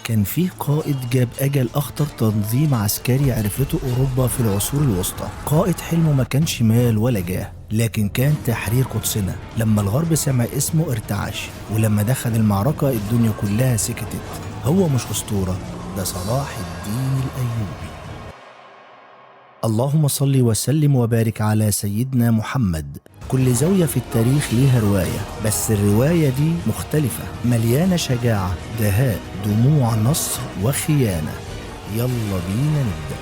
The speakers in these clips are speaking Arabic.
كان فيه قائد جاب أجل أخطر تنظيم عسكري عرفته أوروبا في العصور الوسطى. قائد حلمه ما كانش مال ولا جاه، لكن كان تحرير قدسنا. لما الغرب سمع اسمه ارتعش، ولما دخل المعركة الدنيا كلها سكتت. هو مش أسطورة، ده صلاح الدين الأيوبي. اللهم صل وسلم وبارك على سيدنا محمد. كل زاوية في التاريخ ليها رواية، بس الرواية دي مختلفة، مليانة شجاعة، دهاء، دموع، نصر وخيانة. يلا بينا نبدأ.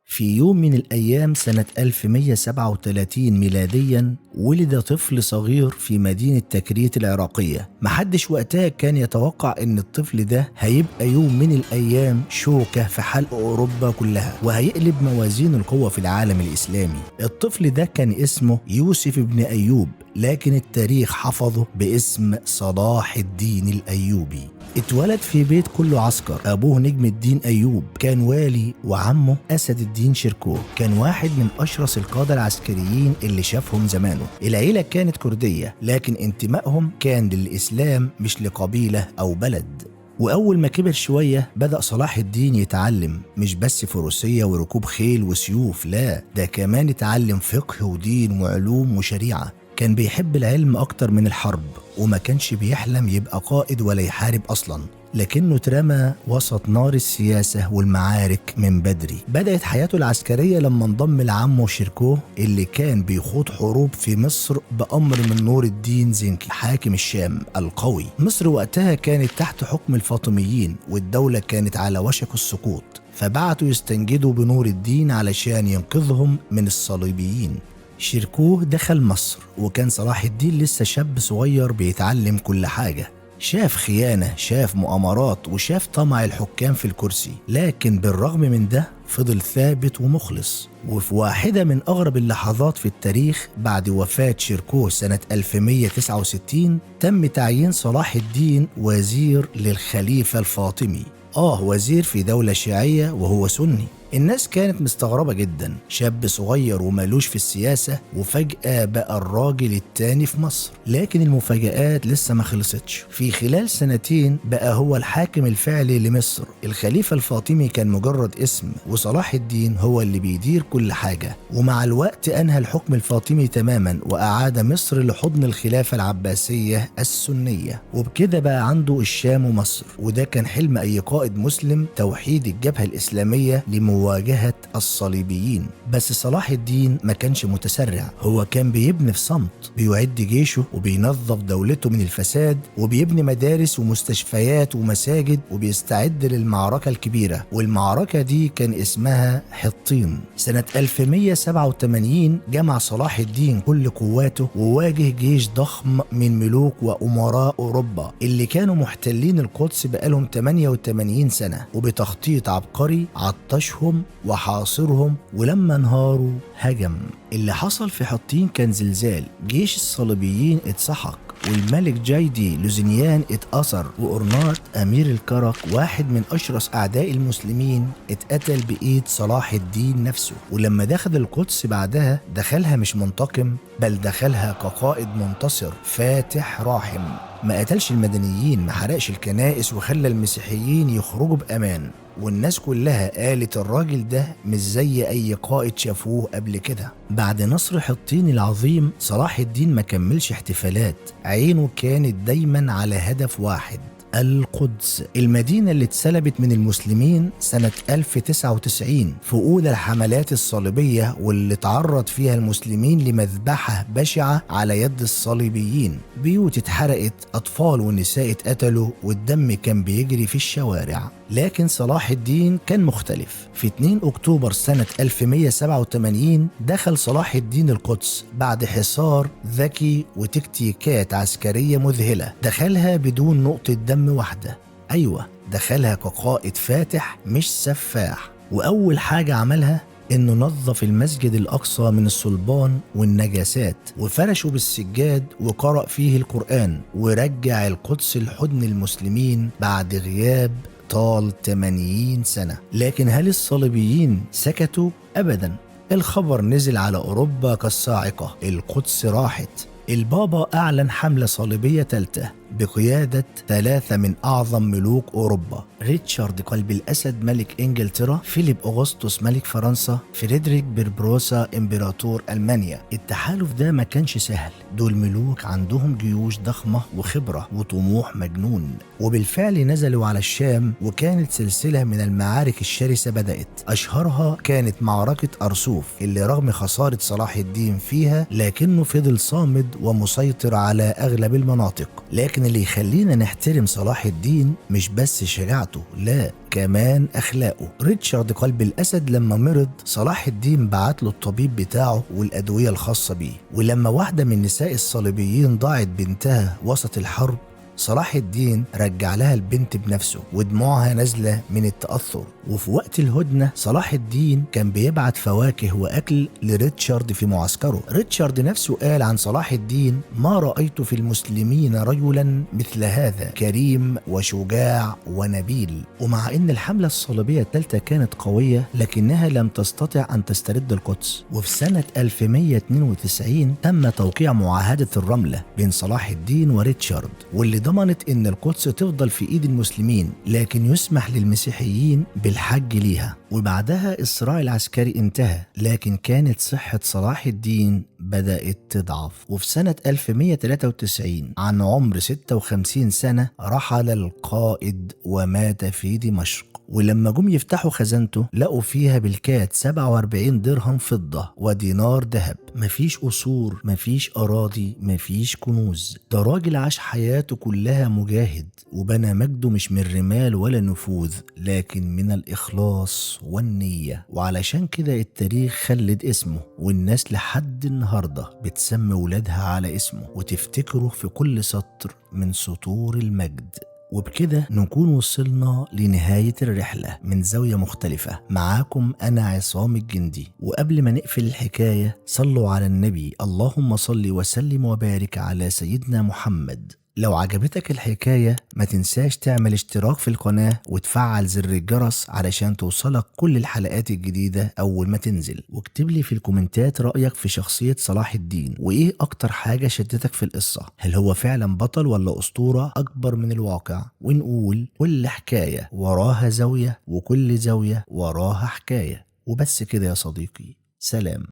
في يوم من الأيام سنة 1137 ميلاديا ولد طفل صغير في مدينة تكريت العراقية. محدش وقتها كان يتوقع إن الطفل ده هيبقى يوم من الأيام شوكة في حلق أوروبا كلها، وهيقلب موازين القوة في العالم الإسلامي. الطفل ده كان اسمه يوسف بن أيوب، لكن التاريخ حفظه باسم صلاح الدين الأيوبي. اتولد في بيت كله عسكر. أبوه نجم الدين أيوب كان والي، وعمه أسد الدين شركوه كان واحد من أشرس القادة العسكريين اللي شافهم زمانه. العيلة كانت كردية، لكن انتمائهم كان للإسلام مش لقبيلة أو بلد. وأول ما كبر شوية بدأ صلاح الدين يتعلم مش بس فروسية وركوب خيل وسيوف، لا ده كمان اتعلم فقه ودين وعلوم وشريعة. كان بيحب العلم أكتر من الحرب، وما كانش بيحلم يبقى قائد ولا يحارب أصلا، لكنه اترمى وسط نار السياسة والمعارك من بدري. بدأت حياته العسكرية لما انضم لعمه شيركوه اللي كان بيخوض حروب في مصر بأمر من نور الدين زنكي حاكم الشام القوي. مصر وقتها كانت تحت حكم الفاطميين، والدولة كانت على وشك السقوط، فبعتوا يستنجدوا بنور الدين علشان ينقذهم من الصليبيين. شيركوه دخل مصر، وكان صلاح الدين لسه شاب صغير بيتعلم كل حاجة. شاف خيانة، شاف مؤامرات، وشاف طمع الحكام في الكرسي، لكن بالرغم من ده فضل ثابت ومخلص. وفي واحدة من أغرب اللحظات في التاريخ، بعد وفاة شيركوه سنة 1169 تم تعيين صلاح الدين وزير للخليفة الفاطمي. وزير في دولة شيعية وهو سني. الناس كانت مستغربة جدا، شاب صغير ومالوش في السياسة وفجأة بقى الراجل التاني في مصر. لكن المفاجآت لسه ما خلصتش. في خلال سنتين بقى هو الحاكم الفعلي لمصر. الخليفة الفاطمي كان مجرد اسم، وصلاح الدين هو اللي بيدير كل حاجة. ومع الوقت أنهى الحكم الفاطمي تماما، وأعاد مصر لحضن الخلافة العباسية السنية، وبكده بقى عنده الشام ومصر. وده كان حلم أي قائد مسلم، توحيد الجبهة الإسلامية مواجهة الصليبيين. بس صلاح الدين ما كانش متسرع، هو كان بيبني في صمت، بيعد جيشه وبينظف دولته من الفساد، وبيبني مدارس ومستشفيات ومساجد، وبيستعد للمعركة الكبيرة. والمعركة دي كان اسمها حطين. سنة 1187 جمع صلاح الدين كل قواته وواجه جيش ضخم من ملوك وأمراء أوروبا اللي كانوا محتلين القدس بقالهم 88 سنة، وبتخطيط عبقري عطشهم وحاصرهم. ولما انهاروا هجم. اللي حصل في حطين كان زلزال، جيش الصليبيين اتسحق، والملك جايدي لوزينيان اتأثر، وأرناط أمير الكرك واحد من أشرس أعداء المسلمين اتقتل بإيد صلاح الدين نفسه. ولما دخل القدس بعدها دخلها مش منتقم، بل دخلها كقائد منتصر فاتح راحم. ما قتلش المدنيين، ما حرقش الكنائس، وخلى المسيحيين يخرجوا بأمان. والناس كلها قالت الراجل ده مش زي أي قائد شافوه قبل كده. بعد نصر حطين العظيم صلاح الدين ما كملش احتفالات، عينه كانت دايما على هدف واحد، القدس، المدينة اللي اتسلبت من المسلمين سنة 1099 في أولى الحملات الصليبية، واللي تعرض فيها المسلمين لمذبحة بشعة على يد الصليبيين. بيوت اتحرقت، أطفال ونساء اتقتلوا، والدم كان بيجري في الشوارع. لكن صلاح الدين كان مختلف. في 2 أكتوبر سنة 1187 دخل صلاح الدين القدس بعد حصار ذكي وتكتيكات عسكرية مذهلة. دخلها بدون نقطة دم واحدة، أيوة دخلها كقائد فاتح مش سفاح. وأول حاجة عملها إنه نظف المسجد الأقصى من الصلبان والنجاسات، وفرشه بالسجاد وقرأ فيه القرآن، ورجع القدس لحضن المسلمين بعد غياب طال 80 سنة. لكن هل الصليبيين سكتوا؟ أبدا. الخبر نزل على أوروبا كالصاعقة، القدس راحت. البابا أعلن حملة صليبية ثالثة بقيادة 3 من أعظم ملوك أوروبا: ريتشارد قلب الأسد ملك إنجلترا، فيليب أغسطس ملك فرنسا، فريدريك بربروسا إمبراطور ألمانيا. التحالف ده ما كانش سهل، دول ملوك عندهم جيوش ضخمة وخبرة وطموح مجنون، وبالفعل نزلوا على الشام، وكانت سلسلة من المعارك الشرسة بدأت. أشهرها كانت معركة أرسوف، اللي رغم خسارة صلاح الدين فيها لكنه فضل صامد ومسيطر على أغلب المناطق. لكن اللي يخلينا نحترم صلاح الدين مش بس شجاعته، لا، كمان أخلاقه. ريتشارد قلب الأسد لما مرض، صلاح الدين بعت له الطبيب بتاعه والأدوية الخاصة بيه. ولما واحدة من نساء الصليبيين ضاعت بنتها وسط الحرب، صلاح الدين رجع لها البنت بنفسه ودموعها نازلة من التأثر. وفي وقت الهدنة صلاح الدين كان بيبعت فواكه وأكل لريتشارد في معسكره. ريتشارد نفسه قال عن صلاح الدين: ما رأيت في المسلمين رجلا مثل هذا، كريم وشجاع ونبيل. ومع أن الحملة الصليبية الثالثة كانت قوية، لكنها لم تستطع أن تسترد القدس. وفي سنة 1192 تم توقيع معاهدة الرملة بين صلاح الدين وريتشارد، واللي ضمنت ان القدس تفضل في ايد المسلمين، لكن يسمح للمسيحيين بالحج ليها. وبعدها الصراع العسكري انتهى، لكن كانت صحة صلاح الدين بدأت تضعف. وفي سنة 1193 عن عمر 56 سنة رحل القائد ومات في دمشق. ولما جم يفتحوا خزانته لقوا فيها بالكاد 47 درهم فضة ودينار ذهب. مفيش قصور، مفيش أراضي، مفيش كنوز. ده راجل عاش حياته كلها مجاهد، وبنى مجده مش من رمال ولا نفوذ، لكن من الإخلاص والنية. وعلشان كده التاريخ خلد اسمه، والناس لحد النهاردة بتسمي ولادها على اسمه وتفتكره في كل سطر من سطور المجد. وبكده نكون وصلنا لنهاية الرحلة من زاوية مختلفة. معاكم أنا عصام الجندي. وقبل ما نقفل الحكاية صلوا على النبي، اللهم صل وسلم وبارك على سيدنا محمد. لو عجبتك الحكاية ما تنساش تعمل اشتراك في القناة وتفعل زر الجرس علشان توصلك كل الحلقات الجديدة أول ما تنزل. واكتب لي في الكومنتات رأيك في شخصية صلاح الدين، وإيه أكتر حاجة شدتك في القصة، هل هو فعلا بطل ولا أسطورة أكبر من الواقع؟ ونقول كل حكاية وراها زاوية، وكل زاوية وراها حكاية. وبس كده يا صديقي، سلام.